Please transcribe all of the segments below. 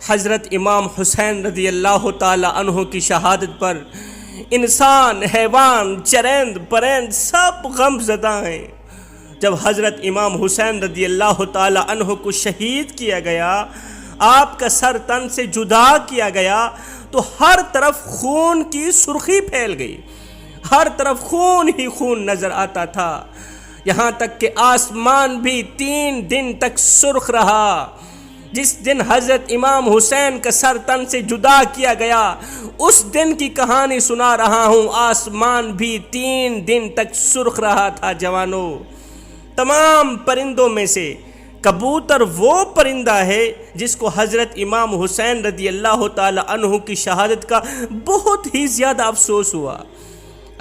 حضرت امام حسین رضی اللہ تعالی عنہ کی شہادت پر انسان، حیوان، چرند پرند سب غم زدہ ہیں۔ جب حضرت امام حسین رضی اللہ تعالی عنہ کو شہید کیا گیا، آپ کا سر تن سے جدا کیا گیا، تو ہر طرف خون کی سرخی پھیل گئی، ہر طرف خون ہی خون نظر آتا تھا، یہاں تک کہ آسمان بھی 3 دن تک سرخ رہا۔ جس دن حضرت امام حسین کا سر تن سے جدا کیا گیا، اس دن کی کہانی سنا رہا ہوں، آسمان بھی 3 دن تک سرخ رہا تھا۔ جوانوں، تمام پرندوں میں سے کبوتر وہ پرندہ ہے جس کو حضرت امام حسین رضی اللہ تعالی عنہ کی شہادت کا بہت ہی زیادہ افسوس ہوا۔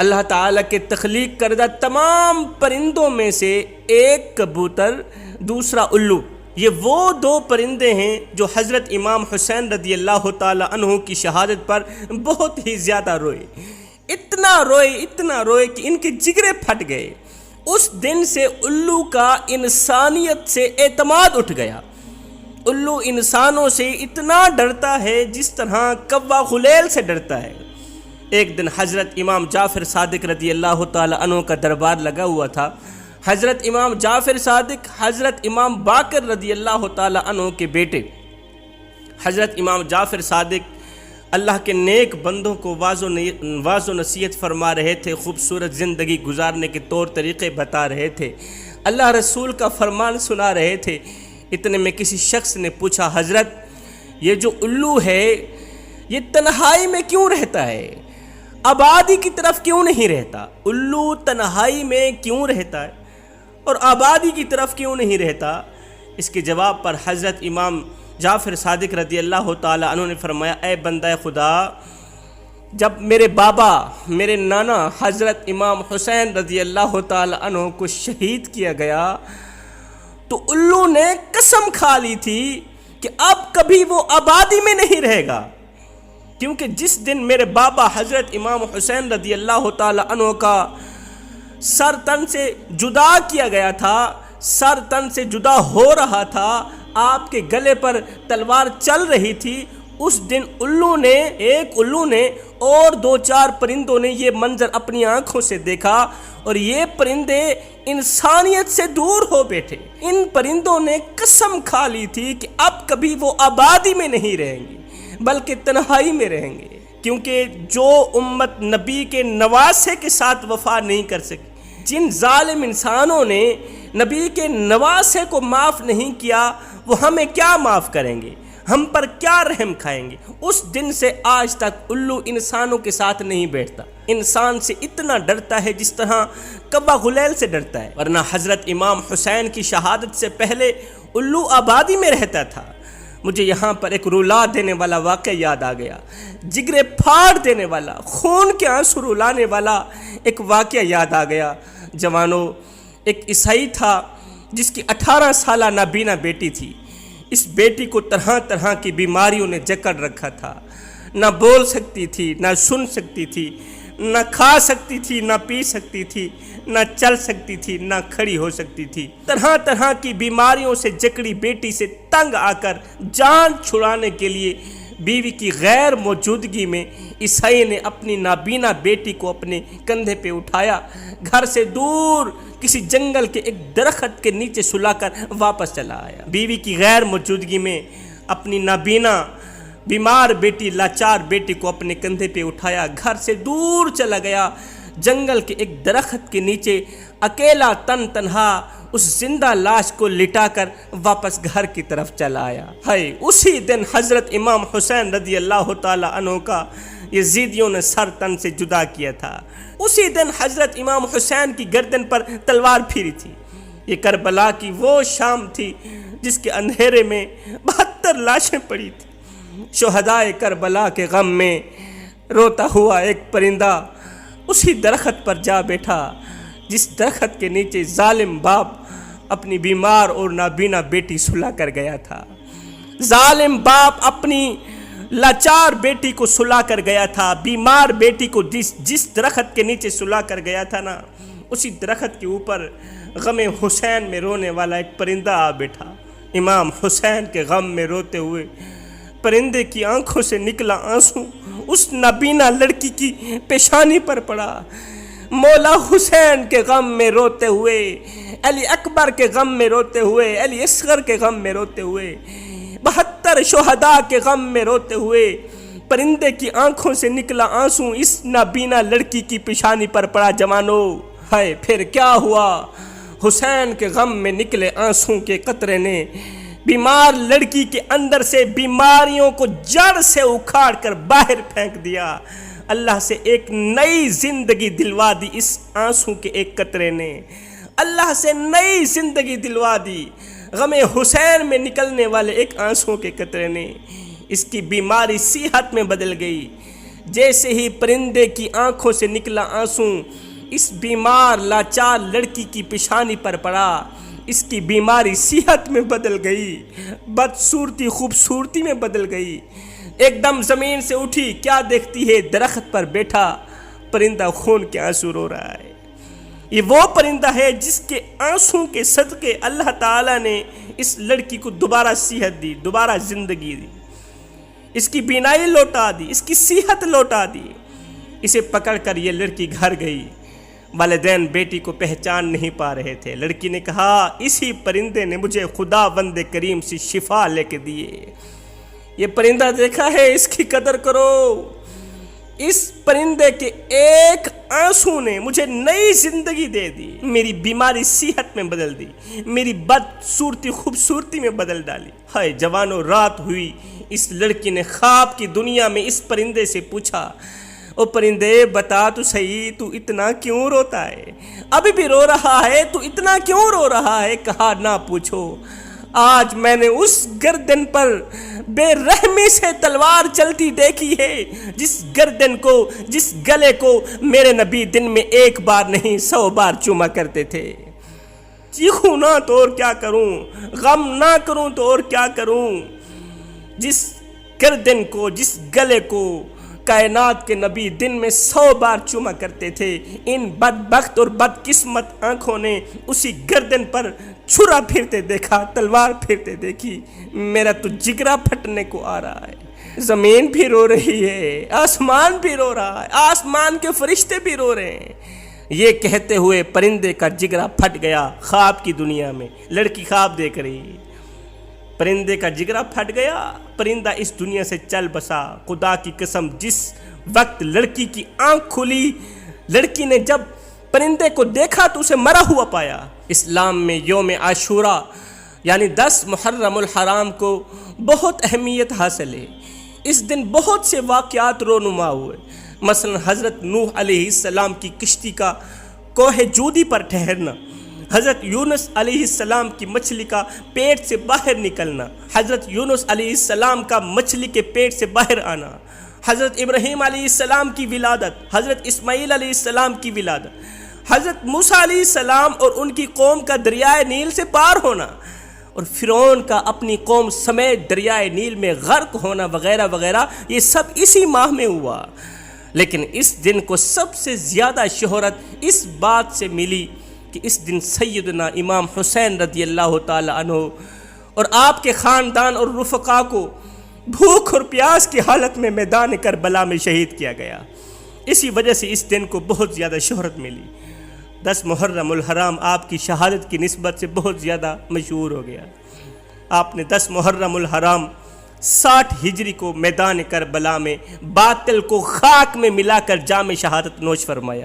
اللہ تعالیٰ کے تخلیق کردہ تمام پرندوں میں سے ایک کبوتر، دوسرا الو، یہ وہ 2 پرندے ہیں جو حضرت امام حسین رضی اللہ تعالی عنہ کی شہادت پر بہت ہی زیادہ روئے، اتنا روئے کہ ان کے جگرے پھٹ گئے۔ اس دن سے الو کا انسانیت سے اعتماد اٹھ گیا۔ الو انسانوں سے اتنا ڈرتا ہے جس طرح کوا غلیل سے ڈرتا ہے۔ ایک دن حضرت امام جعفر صادق رضی اللہ تعالی عنہ کا دربار لگا ہوا تھا۔ حضرت امام جعفر صادق حضرت امام باقر رضی اللہ تعالی عنہ کے بیٹے، حضرت امام جعفر صادق اللہ کے نیک بندوں کو واعظ و نصیحت فرما رہے تھے، خوبصورت زندگی گزارنے کے طور طریقے بتا رہے تھے، اللہ رسول کا فرمان سنا رہے تھے۔ اتنے میں کسی شخص نے پوچھا، حضرت یہ جو الو ہے یہ تنہائی میں کیوں رہتا ہے، آبادی کی طرف کیوں نہیں رہتا؟ الو تنہائی میں کیوں رہتا ہے اور آبادی کی طرف کیوں نہیں رہتا؟ اس کے جواب پر حضرت امام جعفر صادق رضی اللہ تعالی عنہ نے فرمایا، اے بندہ خدا، جب میرے بابا، میرے نانا حضرت امام حسین رضی اللہ تعالی عنہ کو شہید کیا گیا تو الو نے قسم کھا لی تھی کہ اب کبھی وہ آبادی میں نہیں رہے گا، کیونکہ جس دن میرے بابا حضرت امام حسین رضی اللہ تعالی عنہ کا سر تن سے جدا کیا گیا تھا، سر تن سے جدا ہو رہا تھا، آپ کے گلے پر تلوار چل رہی تھی، اس دن ایک الو نے اور 2-4 پرندوں نے یہ منظر اپنی آنکھوں سے دیکھا، اور یہ پرندے انسانیت سے دور ہو بیٹھے۔ ان پرندوں نے قسم کھا لی تھی کہ اب کبھی وہ آبادی میں نہیں رہیں گے بلکہ تنہائی میں رہیں گے، کیونکہ جو امت نبی کے نواسے کے ساتھ وفا نہیں کر سکی، جن ظالم انسانوں نے نبی کے نواسے کو معاف نہیں کیا، وہ ہمیں کیا معاف کریں گے، ہم پر کیا رحم کھائیں گے؟ اس دن سے آج تک الو انسانوں کے ساتھ نہیں بیٹھتا، انسان سے اتنا ڈرتا ہے جس طرح کوا غلیل سے ڈرتا ہے۔ ورنہ حضرت امام حسین کی شہادت سے پہلے الو آبادی میں رہتا تھا۔ مجھے یہاں پر ایک رلا دینے والا واقعہ یاد آ گیا، جگرے پھاڑ دینے والا، خون کے آنسو رلانے والا ایک واقعہ یاد آ گیا۔ جوانوں، ایک عیسائی تھا جس کی 18 سالہ نابینا بیٹی تھی۔ اس بیٹی کو طرح طرح کی بیماریوں نے جکڑ رکھا تھا، نہ بول سکتی تھی، نہ سن سکتی تھی، نہ کھا سکتی تھی، نہ پی سکتی تھی، نہ چل سکتی تھی، نہ کھڑی ہو سکتی تھی۔ طرح طرح کی بیماریوں سے جکڑی بیٹی سے تنگ آ کر جان چھڑانے کے لیے بیوی کی غیر موجودگی میں عیسائی نے اپنی نابینا بیٹی کو اپنے کندھے پہ اٹھایا، گھر سے دور کسی جنگل کے ایک درخت کے نیچے سلا کر واپس چلا آیا۔ بیوی کی غیر موجودگی میں اپنی نابینا بیمار بیٹی، لاچار بیٹی کو اپنے کندھے پہ اٹھایا، گھر سے دور چلا گیا، جنگل کے ایک درخت کے نیچے اکیلا تنہا اس زندہ لاش کو لٹا کر واپس گھر کی طرف چلا آیا۔ اسی دن حضرت امام حسین رضی اللہ تعالی عنہ کا یزیدیوں نے سر تن سے جدا کیا تھا۔ اسی دن حضرت امام حسین کی گردن پر تلوار پھیری تھی۔ یہ کربلا کی وہ شام تھی جس کے اندھیرے میں 72 لاشیں پڑی تھی۔ شہدائے کربلا کے غم میں روتا ہوا ایک پرندہ اسی درخت پر جا بیٹھا جس درخت کے نیچے ظالم باپ اپنی بیمار اور نابینا بیٹی سلا کر گیا تھا۔ ظالم باپ اپنی لاچار بیٹی کو سلا کر گیا تھا، بیمار بیٹی کو جس درخت کے نیچے سلا کر گیا تھا نا، اسی درخت کے اوپر غم حسین میں رونے والا ایک پرندہ آ بیٹھا۔ امام حسین کے غم میں روتے ہوئے پرندے کی آنکھوں سے نکلا آنسو اس نابینا لڑکی کی پیشانی پر پڑا۔ مولا حسین کے غم میں روتے ہوئے، علی اکبر کے غم میں روتے ہوئے، علی اصغر کے غم میں روتے ہوئے، 72 شہداء کے غم میں روتے ہوئے پرندے کی آنکھوں سے نکلا آنسو اس نابینا لڑکی کی پیشانی پر پڑا۔ جوانو ہائے پھر کیا ہوا؟ حسین کے غم میں نکلے آنسو کے قطرے نے بیمار لڑکی کے اندر سے بیماریوں کو جڑ سے اکھاڑ کر باہر پھینک دیا۔ اللہ سے ایک نئی زندگی دلوا دی اس آنسو کے ایک قطرے نے، اللہ سے نئی زندگی دلوا دی غم حسین میں نکلنے والے ایک آنسو کے قطرے نے۔ اس کی بیماری صحت میں بدل گئی۔ جیسے ہی پرندے کی آنکھوں سے نکلا آنسو اس بیمار لاچار لڑکی کی پیشانی پر پڑا، اس کی بیماری صحت میں بدل گئی، بدصورتی خوبصورتی میں بدل گئی۔ ایک دم زمین سے اٹھی، کیا دیکھتی ہے؟ درخت پر بیٹھا پرندہ خون کے آنسو رو رہا ہے۔ یہ وہ پرندہ ہے جس کے آنسو کے صدقے اللہ تعالیٰ نے اس لڑکی کو دوبارہ صحت دی، دوبارہ زندگی دی، اس کی بینائی لوٹا دی، اس کی صحت لوٹا دی۔ اسے پکڑ کر یہ لڑکی گھر گئی۔ والدین بیٹی کو پہچان نہیں پا رہے تھے۔ لڑکی نے کہا اسی پرندے نے مجھے خدا بند کریم سے شفا لے کے دیے۔ یہ پرندہ دیکھا ہے، اس کی قدر کرو۔ اس پرندے کے ایک آنسو نے مجھے نئی زندگی دے دی، میری بیماری صحت میں بدل دی، میری بدصورتی خوبصورتی میں بدل ڈالی۔ ہائے جوانو، رات ہوئی، اس لڑکی نے خواب کی دنیا میں اس پرندے سے پوچھا، او پرندے بتا تو صحیح، تو اتنا کیوں روتا ہے؟ ابھی بھی رو رہا ہے، تو اتنا کیوں رو رہا ہے؟ کہا نہ پوچھو، آج میں نے اس گردن پر بے رحمی سے تلوار چلتی دیکھی ہے، جس گردن کو، جس گلے کو میرے نبی دن میں ایک بار نہیں 100 بار چوما کرتے تھے۔ چیخوں نہ تو اور کیا کروں، غم نہ کروں تو اور کیا کروں؟ جس گردن کو، جس گلے کو کائنات کے نبی دن میں 100 بار چوما کرتے تھے، ان بدبخت اور بدقسمت آنکھوں نے اسی گردن پر چھرا پھرتے دیکھا، تلوار پھرتے دیکھی۔ میرا تو جگرا پھٹنے کو آ رہا ہے۔ زمین بھی رو رہی ہے، آسمان بھی رو رہا ہے، آسمان کے فرشتے بھی رو رہے ہیں۔ یہ کہتے ہوئے پرندے کا جگرا پھٹ گیا خواب کی دنیا میں۔ لڑکی خواب دیکھ رہی، پرندے کا جگرا پھٹ گیا، پرندہ اس دنیا سے چل بسا۔ خدا کی قسم، جس وقت لڑکی کی آنکھ کھلی، لڑکی نے جب پرندے کو دیکھا تو اسے مرا ہوا پایا۔ اسلام میں یوم عاشوراء یعنی 10 محرم الحرام کو بہت اہمیت حاصل ہے۔ اس دن بہت سے واقعات رونما ہوئے، مثلا حضرت نوح علیہ السلام کی کشتی کا کوہ جودی پر ٹھہرنا، حضرت یونس علیہ السلام کی مچھلی کا پیٹ سے باہر نکلنا، حضرت یونس علیہ السلام کا مچھلی کے پیٹ سے باہر آنا، حضرت ابراہیم علیہ السلام کی ولادت، حضرت اسماعیل علیہ السلام کی ولادت، حضرت موسیٰ علیہ السلام اور ان کی قوم کا دریائے نیل سے پار ہونا، اور فرعون کا اپنی قوم سمیت دریائے نیل میں غرق ہونا وغیرہ وغیرہ، یہ سب اسی ماہ میں ہوا۔ لیکن اس دن کو سب سے زیادہ شہرت اس بات سے ملی کہ اس دن سیدنا امام حسین رضی اللہ تعالی عنہ اور آپ کے خاندان اور رفقا کو بھوک اور پیاس کی حالت میں میدان کربلا میں شہید کیا گیا۔ اسی وجہ سے اس دن کو بہت زیادہ شہرت ملی۔ 10 محرم الحرام آپ کی شہادت کی نسبت سے بہت زیادہ مشہور ہو گیا۔ آپ نے 10 محرم الحرام 60 ہجری کو میدان کربلا میں باطل کو خاک میں ملا کر جام شہادت نوش فرمایا۔